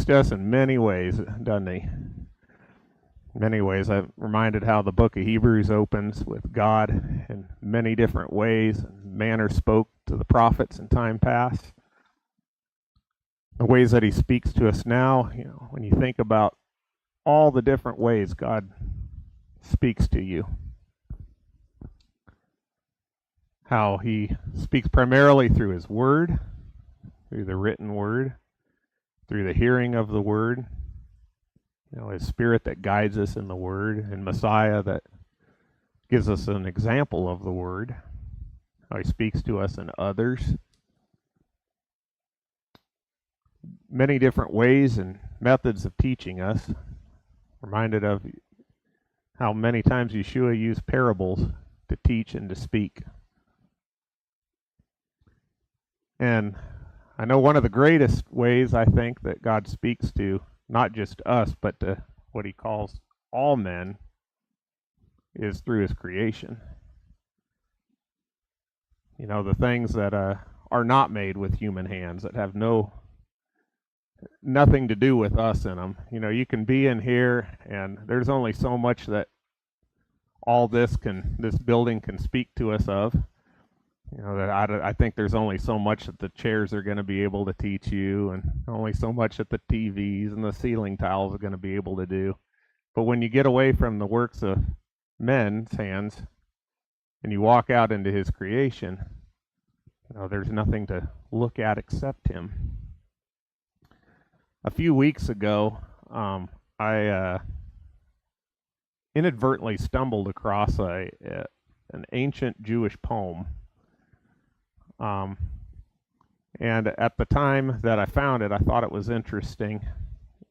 speaks to us in many ways, doesn't he? Many ways. I'm reminded how the book of Hebrews opens with God in many different ways. Manner spoke to the prophets in time past. The ways that he speaks to us now, when you think about all the different ways God speaks to you. How he speaks primarily through his word, through the written word, through the hearing of the word, his spirit that guides us in the word, and Messiah that gives us an example of the word, how he speaks to us in others. Many different ways and methods of teaching us. Reminded of how many times Yeshua used parables to teach and to speak. And I know one of the greatest ways I think that God speaks to not just us, but to what he calls all men, is through his creation. The things that are not made with human hands, that have nothing to do with us in them. You can be in here, and there's only so much that this building can speak to us of. That I think there's only so much that the chairs are going to be able to teach you, and only so much that the TVs and the ceiling tiles are going to be able to do. But when you get away from the works of men's hands and you walk out into his creation, there's nothing to look at except him. A few weeks ago, I inadvertently stumbled across an ancient Jewish poem. And at the time that I found it, I thought it was interesting.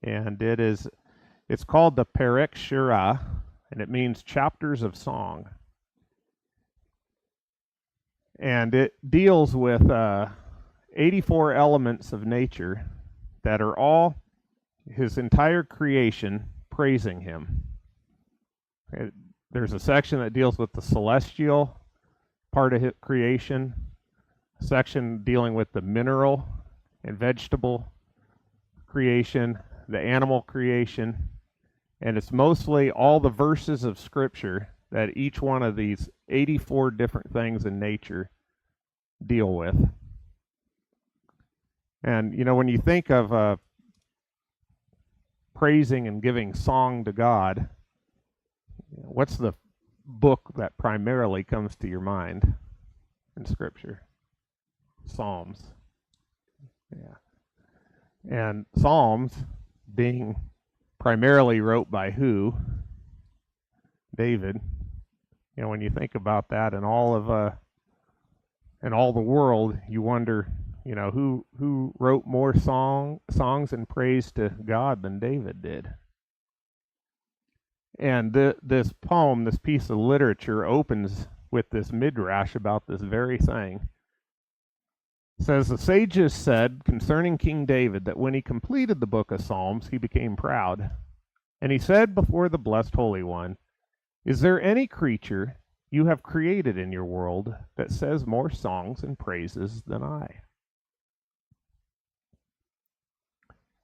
And it's called the Perek Shirah, and it means chapters of song. And it deals with 84 elements of nature that are all his entire creation praising him. There's a section that deals with the celestial part of his creation, section dealing with the mineral and vegetable creation, the animal creation, and it's mostly all the verses of Scripture that each one of these 84 different things in nature deal with. And, when you think of praising and giving song to God, what's the book that primarily comes to your mind in Scripture? Psalms. Yeah. And Psalms being primarily wrote by who? David. When you think about that and all the world, you wonder, who wrote more songs and praise to God than David did. And this poem, this piece of literature, opens with this midrash about this very thing. It says, the sages said concerning King David that when he completed the book of Psalms, he became proud. And he said before the blessed Holy One, is there any creature you have created in your world that says more songs and praises than I?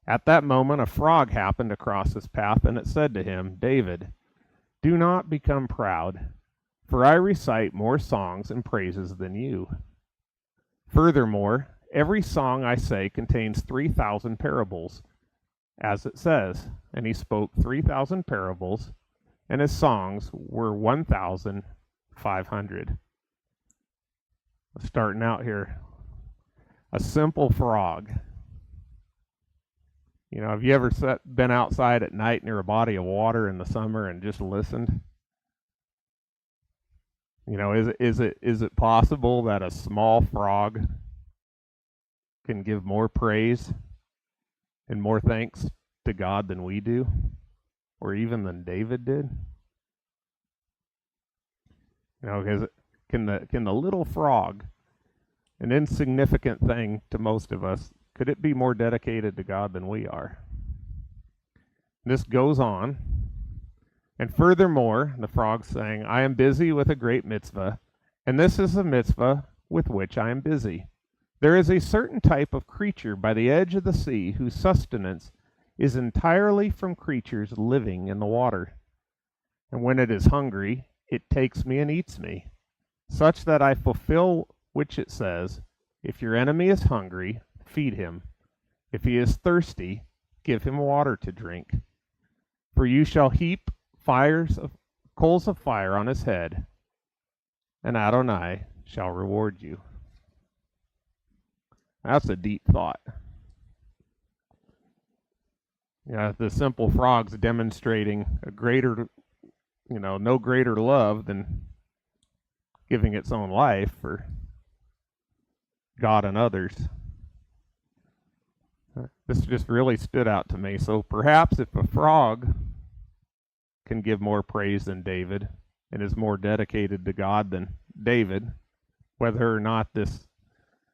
At that moment, a frog happened across his path, and it said to him, David, do not become proud, for I recite more songs and praises than you. Furthermore, every song I say contains 3,000 parables, as it says, and he spoke 3,000 parables, and his songs were 1,500. Starting out here, a simple frog. Have you ever been outside at night near a body of water in the summer and just listened? Is it possible that a small frog can give more praise and more thanks to God than we do, or even than David did? Can the little frog, an insignificant thing to most of us, could it be more dedicated to God than we are? This goes on. And furthermore, the frog's saying, I am busy with a great mitzvah, and this is a mitzvah with which I am busy. There is a certain type of creature by the edge of the sea whose sustenance is entirely from creatures living in the water. And when it is hungry, it takes me and eats me, such that I fulfill which it says, if your enemy is hungry, feed him. If he is thirsty, give him water to drink. For you shall heap coals of fire on his head, and Adonai shall reward you. That's a deep thought. The simple frog's demonstrating a greater, no greater love than giving its own life for God and others. This just really stood out to me. So perhaps if a frog can give more praise than David and is more dedicated to God than David, whether or not this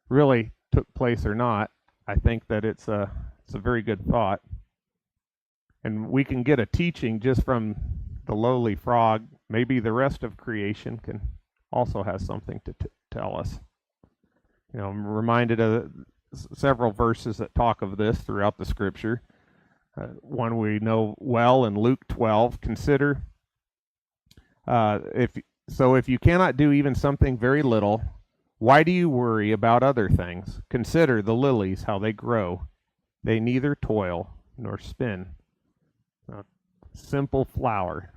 really took place or not, I think that it's a very good thought. And we can get a teaching just from the lowly frog. Maybe the rest of creation can also have something to tell us. I'm reminded of several verses that talk of this throughout the scripture. One we know well in Luke 12. Consider, if you cannot do even something very little, why do you worry about other things? Consider the lilies, how they grow. They neither toil nor spin. Simple flower.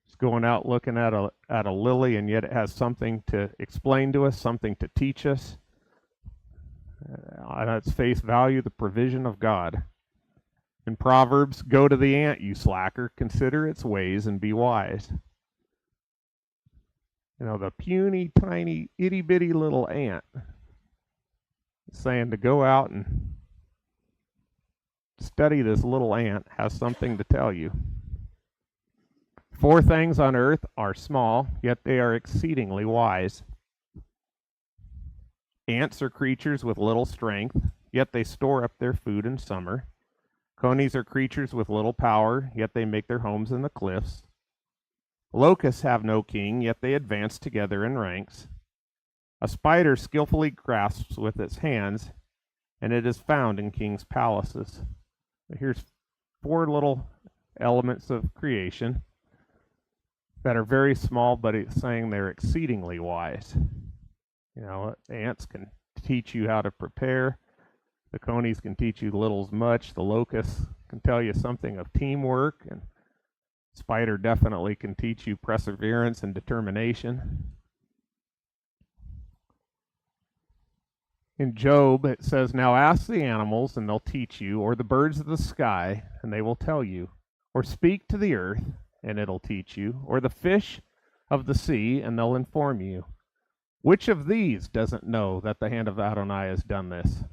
Just going out looking at a lily, and yet it has something to explain to us, something to teach us. On its face value, the provision of God. In Proverbs, go to the ant, you slacker, consider its ways and be wise. The puny, tiny, itty-bitty little ant is saying to go out and study this little ant has something to tell you. 4 things on earth are small, yet they are exceedingly wise. Ants are creatures with little strength, yet they store up their food in summer. Conies are creatures with little power, yet they make their homes in the cliffs. Locusts have no king, yet they advance together in ranks. A spider skillfully grasps with its hands, and it is found in kings' palaces. Here's 4 little elements of creation that are very small, but it's saying they're exceedingly wise. Ants can teach you how to prepare. The conies can teach you little as much. The locusts can tell you something of teamwork, and spider definitely can teach you perseverance and determination. In Job, it says, now ask the animals, and they'll teach you, or the birds of the sky, and they will tell you, or speak to the earth, and it'll teach you, or the fish of the sea, and they'll inform you. Which of these doesn't know that the hand of Adonai has done this?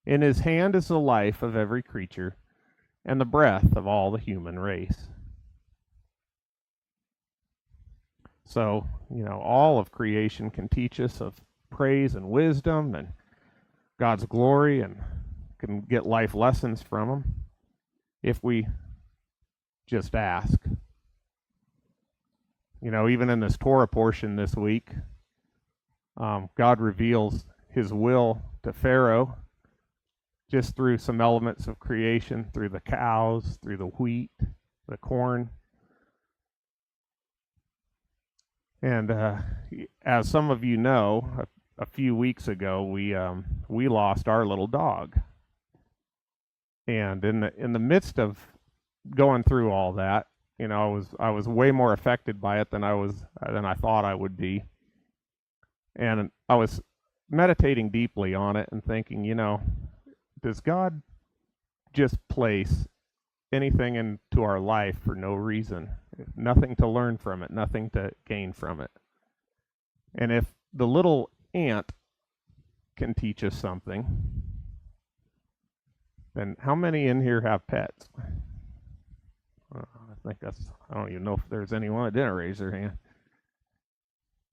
In his hand is the life of every creature, and the breath of all the human race. So, all of creation can teach us of praise and wisdom and God's glory, and can get life lessons from them if we just ask. Even in this Torah portion this week, God reveals his will to Pharaoh just through some elements of creation, through the cows, through the wheat, the corn. And as some of you know, a few weeks ago, we lost our little dog. And in the midst of going through all that, I was way more affected by it than I thought I would be. And I was meditating deeply on it and thinking, does God just place anything into our life for no reason? Nothing to learn from it, nothing to gain from it. And if the little ant can teach us something, then how many in here have pets? I don't even know if there's anyone that didn't raise their hand.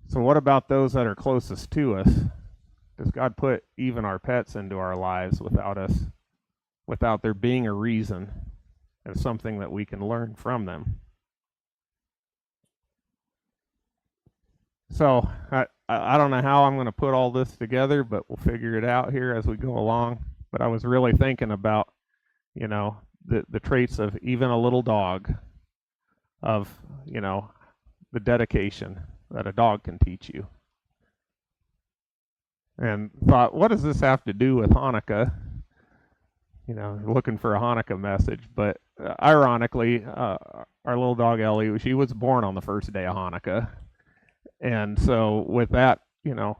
So what about those that are closest to us? Does God put even our pets into our lives without there being a reason and something that we can learn from them? So I don't know how I'm going to put all this together, but we'll figure it out here as we go along. But I was really thinking about, the traits of even a little dog, of, the dedication that a dog can teach you. And thought, what does this have to do with Hanukkah? Looking for a Hanukkah message. But ironically, our little dog Ellie, she was born on the first day of Hanukkah. And so with that,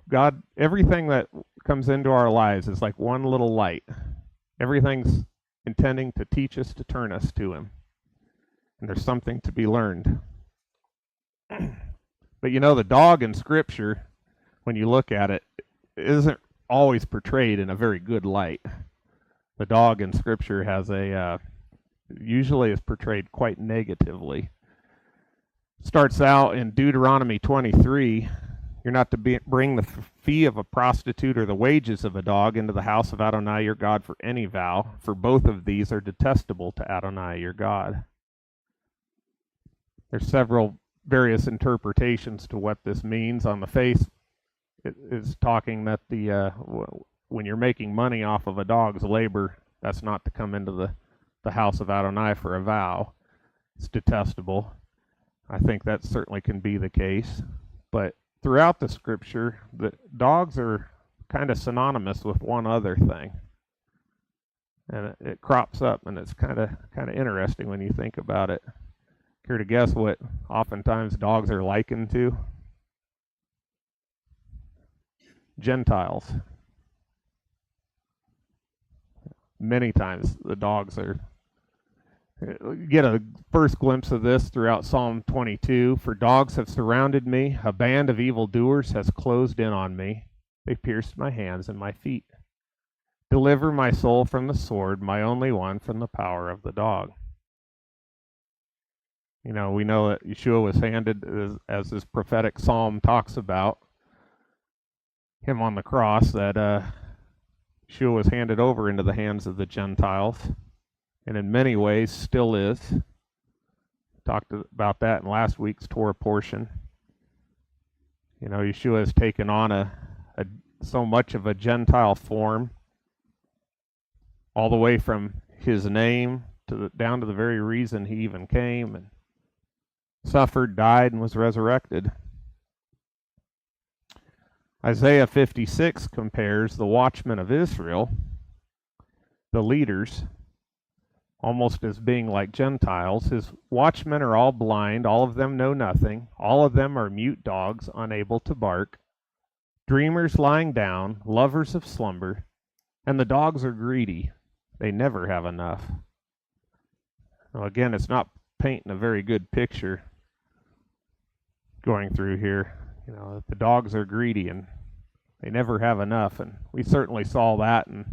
God, everything that comes into our lives is like one little light. Everything's intending to teach us, to turn us to Him. And there's something to be learned. But the dog in Scripture, when you look at it, isn't always portrayed in a very good light. The dog in Scripture has usually is portrayed quite negatively. Starts out in Deuteronomy 23, you're not to bring the fee of a prostitute or the wages of a dog into the house of Adonai your God for any vow, for both of these are detestable to Adonai your God. There's several various interpretations to what this means. On the face, it is talking that when you're making money off of a dog's labor, that's not to come into the house of Adonai for a vow. It's detestable. I think that certainly can be the case. But throughout the Scripture, the dogs are kind of synonymous with one other thing. And it crops up, and it's kind of interesting when you think about it. Care to guess what oftentimes dogs are likened to? Gentiles. Many times the dogs are. Get a first glimpse of this throughout Psalm 22. For dogs have surrounded me, a band of evildoers has closed in on me. They pierced my hands and my feet. Deliver my soul from the sword, my only one from the power of the dog. We know that Yeshua was handed, as this prophetic psalm talks about, him on the cross, that Yeshua was handed over into the hands of the Gentiles, and in many ways still is. Talked about that in last week's Torah portion. Yeshua has taken on so much of a Gentile form, all the way from his name down to the very reason he even came, and suffered, died, and was resurrected. Isaiah 56 compares the watchmen of Israel, the leaders, almost as being like Gentiles. His watchmen are all blind, all of them know nothing, all of them are mute dogs, unable to bark, dreamers lying down, lovers of slumber, and the dogs are greedy. They never have enough. Well, again, it's not painting a very good picture going through here. The dogs are greedy and they never have enough, and we certainly saw that, and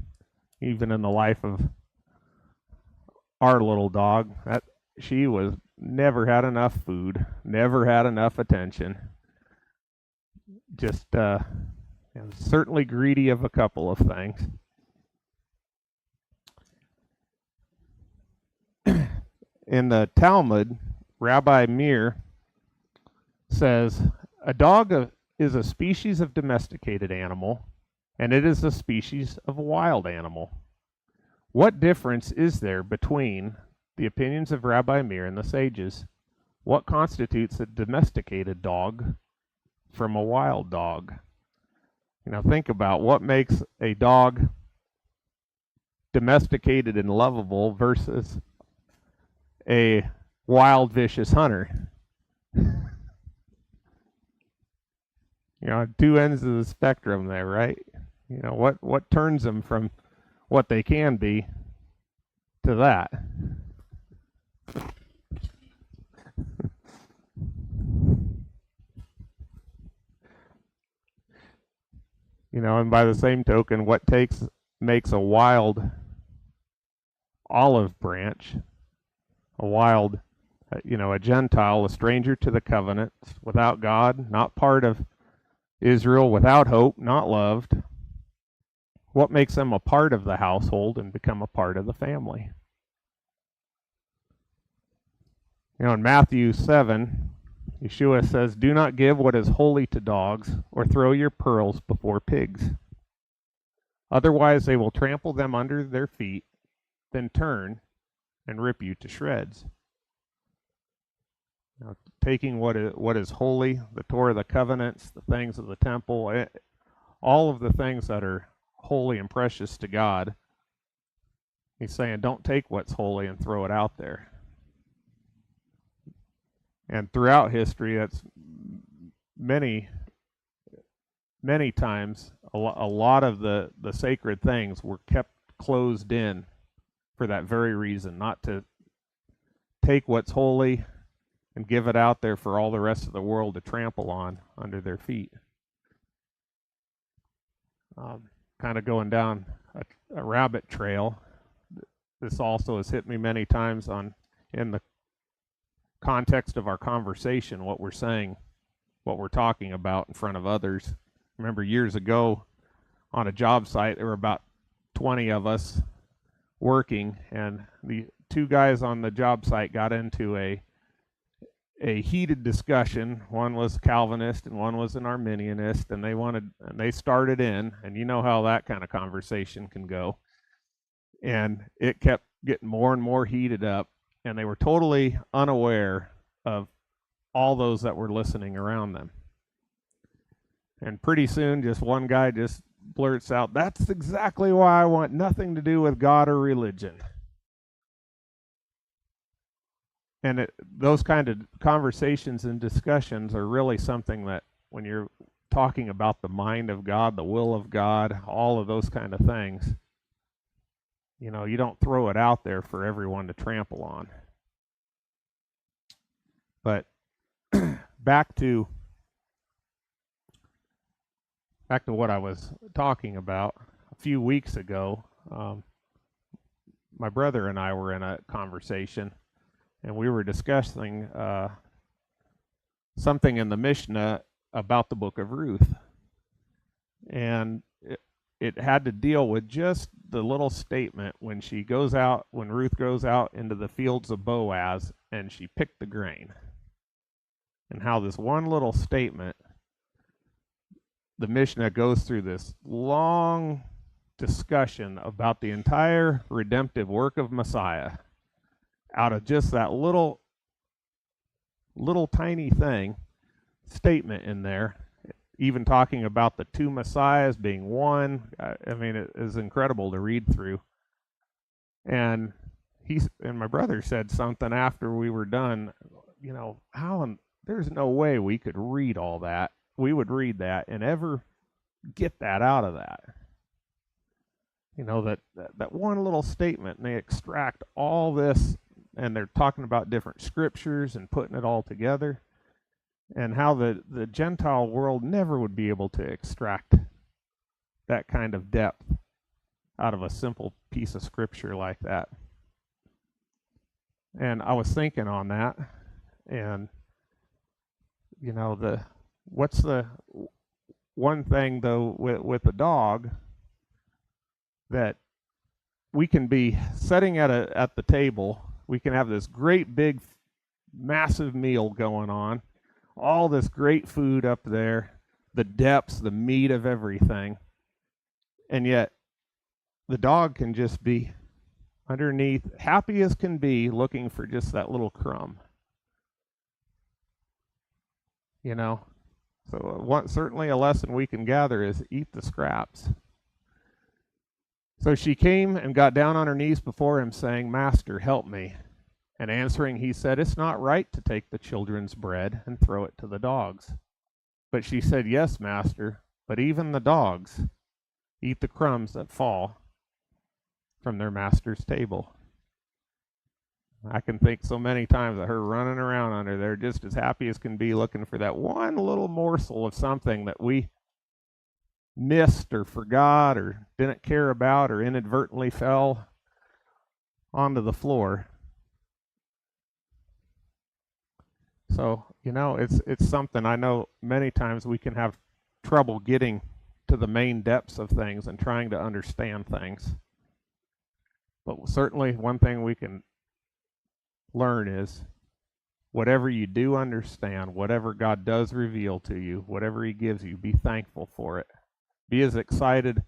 even in the life of our little dog, that she was never had enough food, never had enough attention. Just certainly greedy of a couple of things. In the Talmud, Rabbi Meir says, a dog is a species of domesticated animal, and it is a species of wild animal. What difference is there between the opinions of Rabbi Meir and the sages? What constitutes a domesticated dog from a wild dog? Think about what makes a dog domesticated and lovable versus a wild, vicious hunter. Two ends of the spectrum there, right? What turns them from what they can be to that? And by the same token, what makes a wild olive branch, a wild, a Gentile, a stranger to the covenant, without God, not part of Israel, without hope, not loved. What makes them a part of the household and become a part of the family? In Matthew 7, Yeshua says, do not give what is holy to dogs, or throw your pearls before pigs. Otherwise they will trample them under their feet, then turn and rip you to shreds. Now, taking what is holy, the Torah, the covenants, the things of the temple, all of the things that are holy and precious to God, he's saying, don't take what's holy and throw it out there. And throughout history, that's many times, a lot of the sacred things were kept closed in for that very reason, not to take what's holy and give it out there for all the rest of the world to trample on under their feet. Kind of going down a rabbit trail. This also has hit me many times in the context of our conversation, what we're saying, what we're talking about in front of others. Remember years ago on a job site, there were about 20 of us working, and the two guys on the job site got into a heated discussion. One was Calvinist and one was an Arminianist, and they started in, and you know how that kind of conversation can go. And it kept getting more and more heated up, and they were totally unaware of all those that were listening around them. And pretty soon, just one guy just blurts out, "That's exactly why I want nothing to do with God or religion." And those kind of conversations and discussions are really something that when you're talking about the mind of God, the will of God, all of those kind of things, you know, you don't throw it out there for everyone to trample on. But back to what I was talking about a few weeks ago. My brother and I were in a conversation, and we were discussing something in the Mishnah about the book of Ruth. And it had to deal with just the little statement when Ruth goes out into the fields of Boaz and she picked the grain. And how this one little statement, the Mishnah goes through this long discussion about the entire redemptive work of Messiah out of just that little tiny statement in there, even talking about the two Messiahs being one. I mean, it is incredible to read through. And my brother said something after we were done, you know, there's no way we could read all that. We would read that and ever get that out of that. You know, that one little statement, and they extract all this, and they're talking about different scriptures and putting it all together, and how the Gentile world never would be able to extract that kind of depth out of a simple piece of scripture like that. And I was thinking on that, and you know, what's the one thing though with a dog that we can be sitting at the table, we can have this great big massive meal going on, all this great food up there, the depths, the meat of everything, and yet the dog can just be underneath, happy as can be, looking for just that little crumb. You know, so certainly a lesson we can gather is eat the scraps. So she came and got down on her knees before him, saying, "Master, help me." And answering, he said, "It's not right to take the children's bread and throw it to the dogs." But she said, "Yes, master, but even the dogs eat the crumbs that fall from their master's table." I can think so many times of her running around under there just as happy as can be, looking for that one little morsel of something that we missed or forgot or didn't care about or inadvertently fell onto the floor. So, you know, it's something I know many times we can have trouble getting to the main depths of things and trying to understand things. But certainly one thing we can learn is whatever you do understand, whatever God does reveal to you, whatever he gives you, be thankful for it. Be as excited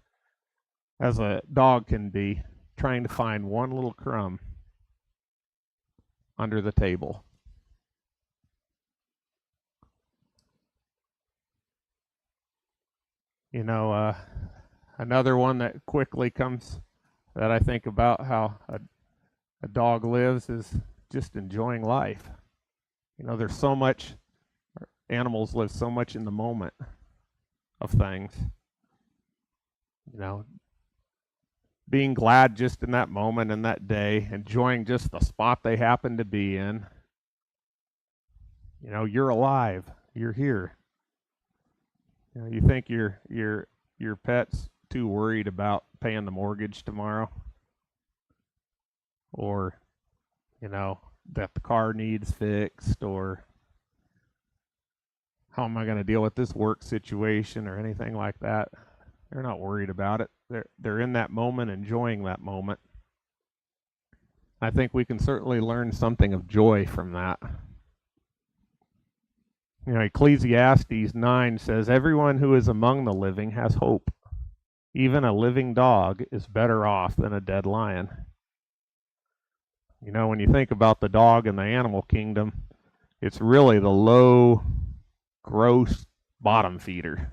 as a dog can be trying to find one little crumb under the table. You know, another one that quickly comes that I think about how a dog lives is just enjoying life. You know, there's so much, animals live so much in the moment of things. You know, being glad just in that moment, in that day, enjoying just the spot they happen to be in. You know, you're alive, you're here. You know, you think your pet's too worried about paying the mortgage tomorrow, or you know that the car needs fixed, or how am I going to deal with this work situation or anything like that. They're not worried about it. They're in that moment, enjoying that moment. I think we can certainly learn something of joy from that. You know, Ecclesiastes 9 says, "Everyone who is among the living has hope. Even a living dog is better off than a dead lion." You know, when you think about the dog in the animal kingdom, it's really the low, gross bottom feeder.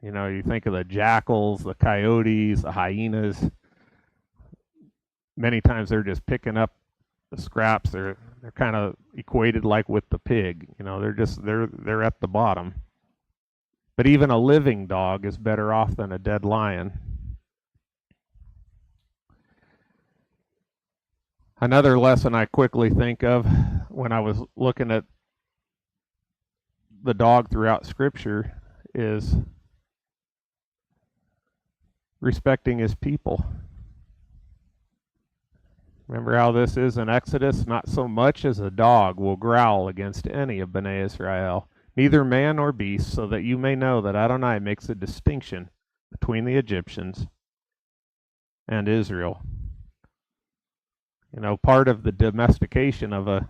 You know, you think of the jackals, the coyotes, the hyenas. Many times they're just picking up the scraps. They're kind of equated like with the pig. You know, they're at the bottom. But even a living dog is better off than a dead lion. Another lesson I quickly think of when I was looking at the dog throughout Scripture is respecting his people. Remember how this is in Exodus? "Not so much as a dog will growl against any of Bnei Israel, neither man nor beast, so that you may know that Adonai makes a distinction between the Egyptians and Israel." You know, part of the domestication of a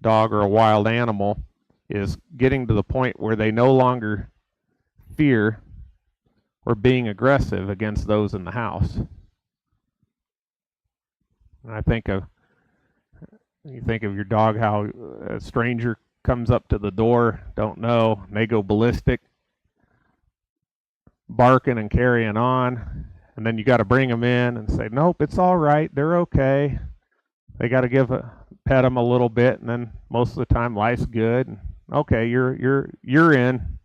dog or a wild animal is getting to the point where they no longer fear or being aggressive against those in the house. And I think of, you think of your dog, how a stranger comes up to the door, don't know, and they go ballistic, barking and carrying on, and then you got to bring them in and say, "Nope, it's all right, they're okay." They got to pet them a little bit, and then most of the time life's good. And, okay, you're in.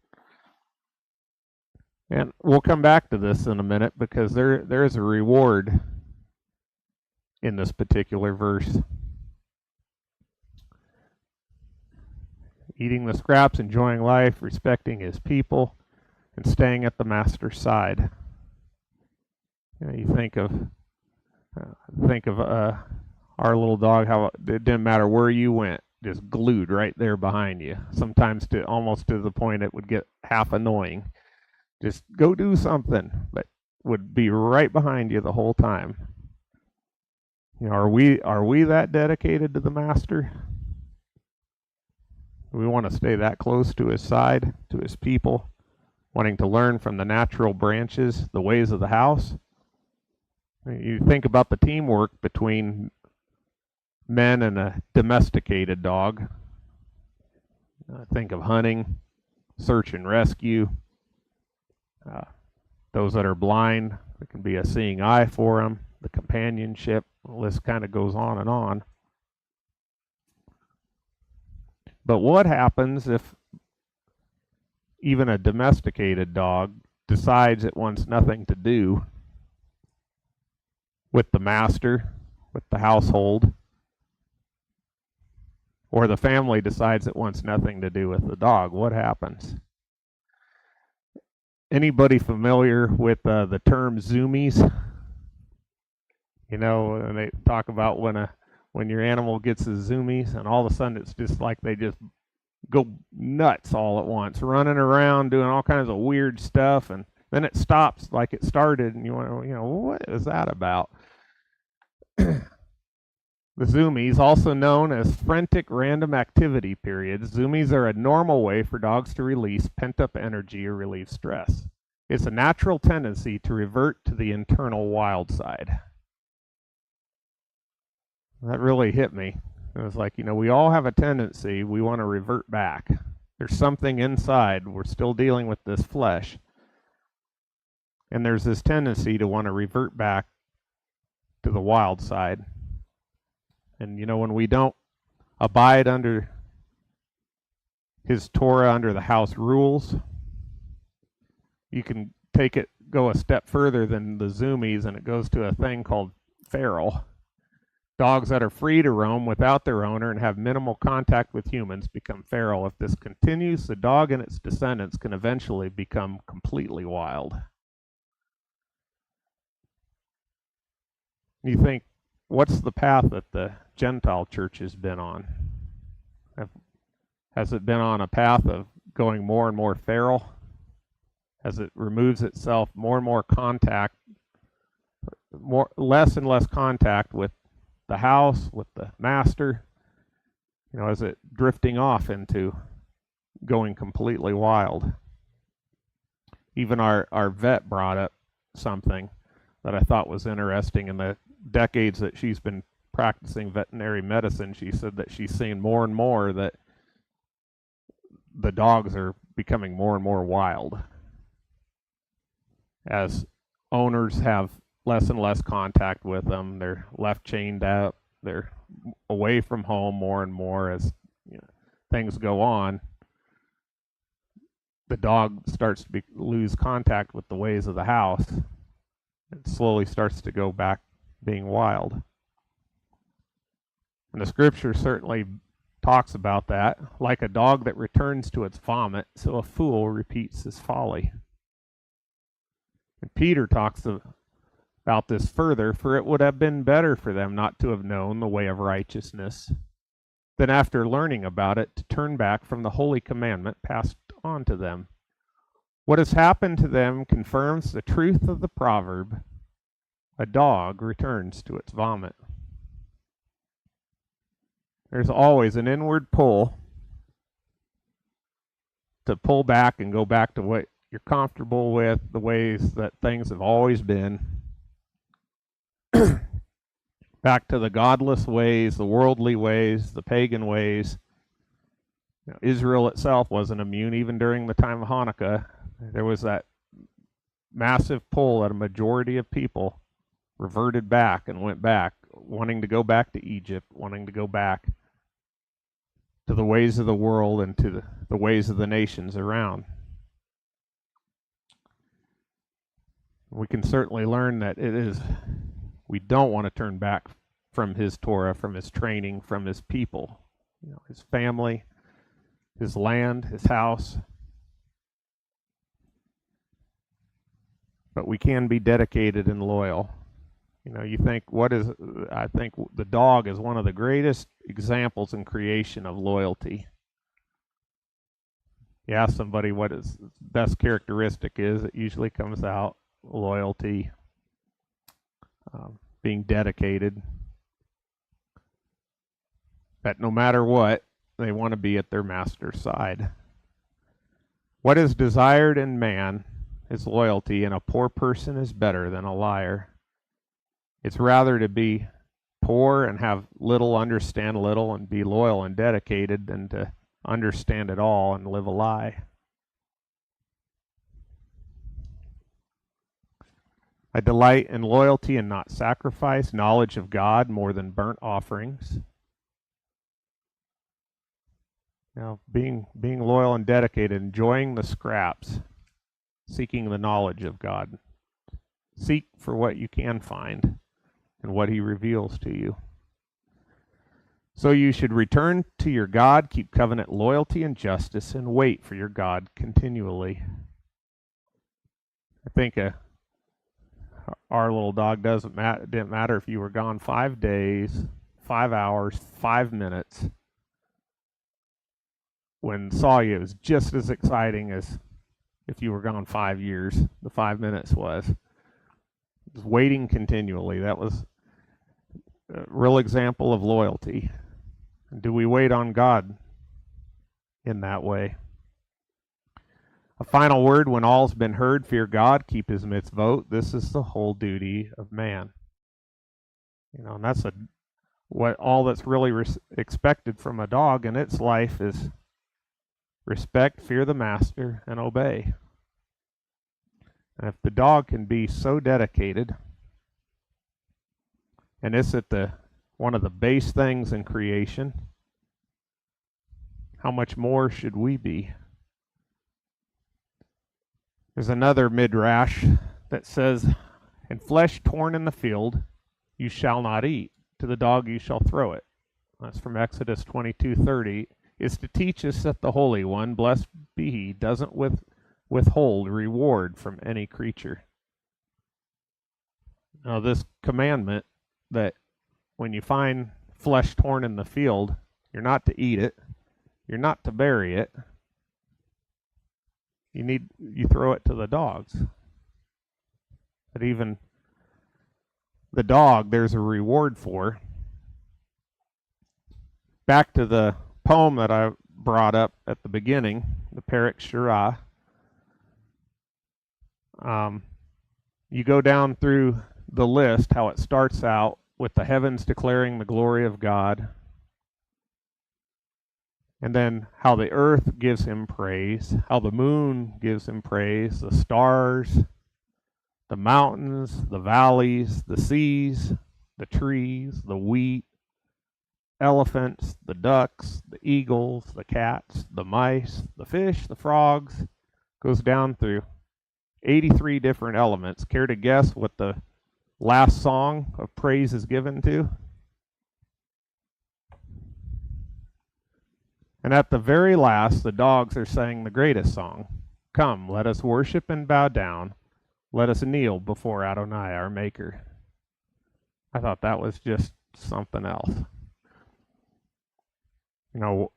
And we'll come back to this in a minute because there is a reward in this particular verse. Eating the scraps, enjoying life, respecting his people, and staying at the master's side. You know, you think of our little dog, how it didn't matter where you went, just glued right there behind you. Sometimes almost to the point it would get half annoying. Just go do something, but would be right behind you the whole time. You know, are we that dedicated to the master? We want to stay that close to his side, to his people, wanting to learn from the natural branches, the ways of the house. You think about the teamwork between men and a domesticated dog. Think of hunting, search and rescue. Those that are blind, there can be a seeing eye for them, the companionship, the list kind of goes on and on. But what happens if even a domesticated dog decides it wants nothing to do with the master, with the household, or the family decides it wants nothing to do with the dog? What happens? Anybody familiar with the term zoomies? You know, and they talk about when your animal gets a zoomies, and all of a sudden it's just like they just go nuts all at once, running around, doing all kinds of weird stuff, and then it stops like it started, and you want to, you know, what is that about? The zoomies, also known as frantic random activity periods, zoomies are a normal way for dogs to release pent-up energy or relieve stress. It's a natural tendency to revert to the internal wild side. That really hit me. And it's like, we all have a tendency, we want to revert back. There's something inside. We're still dealing with this flesh. And there's this tendency to want to revert back to the wild side. And, when we don't abide under his Torah, under the house rules, you can go a step further than the zoomies, and it goes to a thing called feral. Dogs that are free to roam without their owner and have minimal contact with humans become feral. If this continues, the dog and its descendants can eventually become completely wild. You think, what's the path that the Gentile church has been on? Has it been on a path of going more and more feral? As it removes itself more and more contact, less and less contact with the house, with the master, is it drifting off into going completely wild? Even our vet brought up something that I thought was interesting. In the decades that she's been practicing veterinary medicine, she said that she's seen more and more that the dogs are becoming more and more wild as owners have less and less contact with them. They're left chained up. They're away from home more and more as things go on. The dog starts to lose contact with the ways of the house. It slowly starts to go back being wild. And the scripture certainly talks about that. Like a dog that returns to its vomit, so a fool repeats his folly. And Peter talks about this further, for it would have been better for them not to have known the way of righteousness than after learning about it to turn back from the holy commandment passed on to them. What has happened to them confirms the truth of the proverb, a dog returns to its vomit. There's always an inward pull to pull back and go back to what you're comfortable with, the ways that things have always been. Back to the godless ways, the worldly ways, the pagan ways. Israel itself wasn't immune. Even during the time of Hanukkah, there was that massive pull that a majority of people reverted back and went back, wanting to go back to Egypt, wanting to go back to the ways of the world and to the ways of the nations around. We can certainly learn that we don't want to turn back from his Torah, from his training, from his people, his family, his land, his house. But we can be dedicated and loyal. You think, I think the dog is one of the greatest examples in creation of loyalty. You ask somebody what his best characteristic is, it usually comes out loyalty, being dedicated, that no matter what, they want to be at their master's side. What is desired in man is loyalty, and a poor person is better than a liar. It's rather to be poor and have little, understand little, and be loyal and dedicated than to understand it all and live a lie. I delight in loyalty and not sacrifice, knowledge of God more than burnt offerings. Being loyal and dedicated, enjoying the scraps, seeking the knowledge of God. Seek for what you can find and what he reveals to you. So you should return to your God, keep covenant loyalty and justice, and wait for your God continually. I think our little dog didn't matter if you were gone 5 days, 5 hours, 5 minutes. When saw you, it was just as exciting as if you were gone 5 years. The 5 minutes was. It was waiting continually. That was a real example of loyalty. Do we wait on God in that way? A final word: when all's been heard, fear God, keep his mitzvot. This is the whole duty of man. And that's what all that's really expected from a dog in its life is respect, fear the master, and obey. And if the dog can be so dedicated, and it's at one of the base things in creation, how much more should we be? There's another midrash that says, "And flesh torn in the field you shall not eat. To the dog you shall throw it." That's from Exodus 22:30. It's to teach us that the Holy One, blessed be He, doesn't withhold reward from any creature. Now, this commandment that when you find flesh torn in the field, you're not to eat it, you're not to bury it. You throw it to the dogs. But even the dog, there's a reward for. Back to the poem that I brought up at the beginning, the Perek Shirah. You go down through the list, how it starts out with the heavens declaring the glory of God, and then how the earth gives him praise, how the moon gives him praise, the stars, the mountains, the valleys, the seas, the trees, the wheat, elephants, the ducks, the eagles, the cats, the mice, the fish, the frogs. Goes down through 83 different elements. Care to guess what the last song of praise is given to? And at the very last, the dogs are saying the greatest song. "Come, let us worship and bow down. Let us kneel before Adonai, our Maker." I thought that was just something else. You know,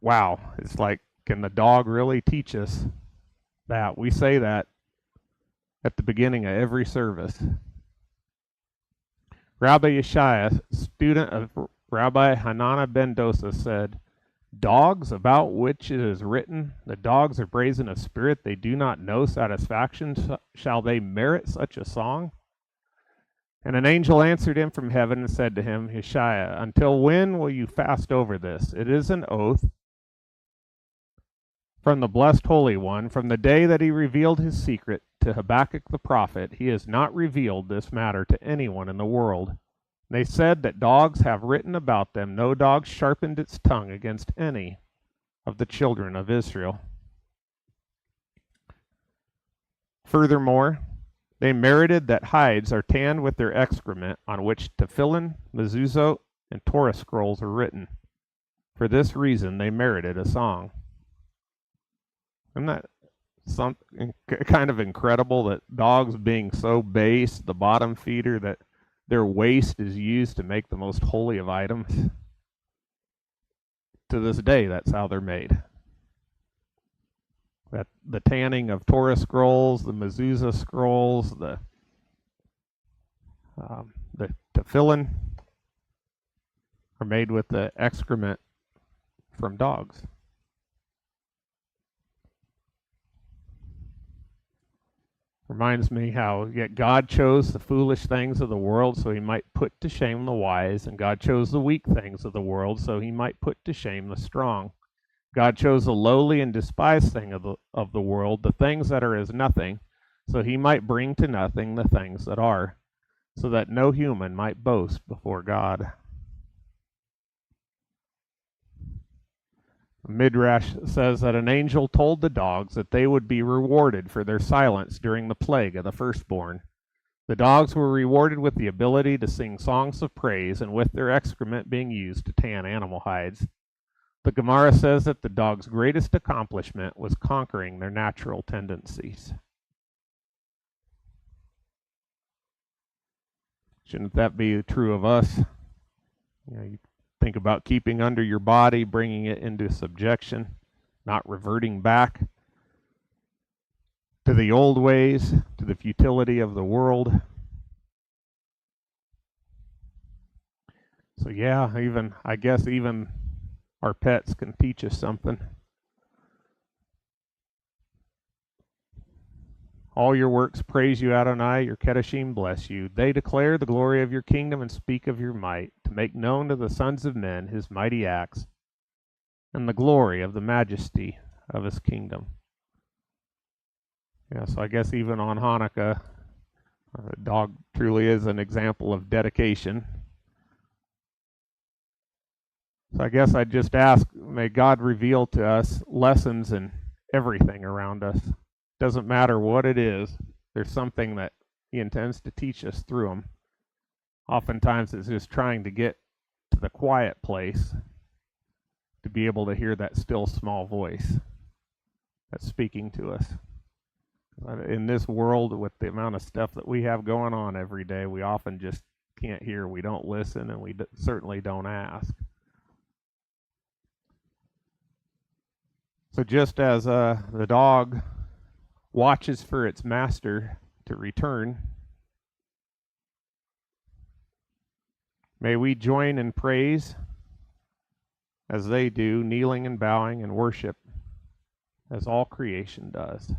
wow. It's like, can the dog really teach us that? We say that at the beginning of every service. Rabbi Yeshaya, student of Rabbi Hanana ben Dosa, said, "Dogs about which it is written, the dogs are brazen of spirit, they do not know satisfaction. Shall they merit such a song?" And an angel answered him from heaven and said to him, "Yeshaya, until when will you fast over this? It is an oath from the blessed Holy One. From the day that he revealed his secret to Habakkuk the prophet, he has not revealed this matter to anyone in the world. They said that dogs have written about them, no dog sharpened its tongue against any of the children of Israel. Furthermore, they merited that hides are tanned with their excrement, on which tefillin, mezuzot, and Torah scrolls are written. For this reason they merited a song." Isn't that something kind of incredible, that dogs being so base, the bottom feeder, that their waste is used to make the most holy of items? To this day, that's how they're made. That the tanning of Torah scrolls, the mezuzah scrolls, the tefillin are made with the excrement from dogs. Reminds me how yet God chose the foolish things of the world so he might put to shame the wise, and God chose the weak things of the world so he might put to shame the strong. God chose the lowly and despised thing of the world, the things that are as nothing, so he might bring to nothing the things that are, so that no human might boast before God. Midrash says that an angel told the dogs that they would be rewarded for their silence during the plague of the firstborn. The dogs were rewarded with the ability to sing songs of praise and with their excrement being used to tan animal hides. The Gemara says that the dog's greatest accomplishment was conquering their natural tendencies. Shouldn't that be true of us? You think about keeping under your body, bringing it into subjection, not reverting back to the old ways, to the futility of the world. So yeah, I guess even our pets can teach us something. All your works praise you, Adonai. Your Kedoshim bless you. They declare the glory of your kingdom and speak of your might, to make known to the sons of men his mighty acts and the glory of the majesty of his kingdom. Yeah, so I guess even on Hanukkah, the dog truly is an example of dedication. So I guess I'd just ask, may God reveal to us lessons in everything around us. Doesn't matter what it is, there's something that he intends to teach us through them. Oftentimes it's just trying to get to the quiet place to be able to hear that still small voice that's speaking to us. In this world, with the amount of stuff that we have going on every day, we often just can't hear, we don't listen, and we certainly don't ask. So just as the dog watches for its master to return, may we join in praise as they do, kneeling and bowing and worship as all creation does.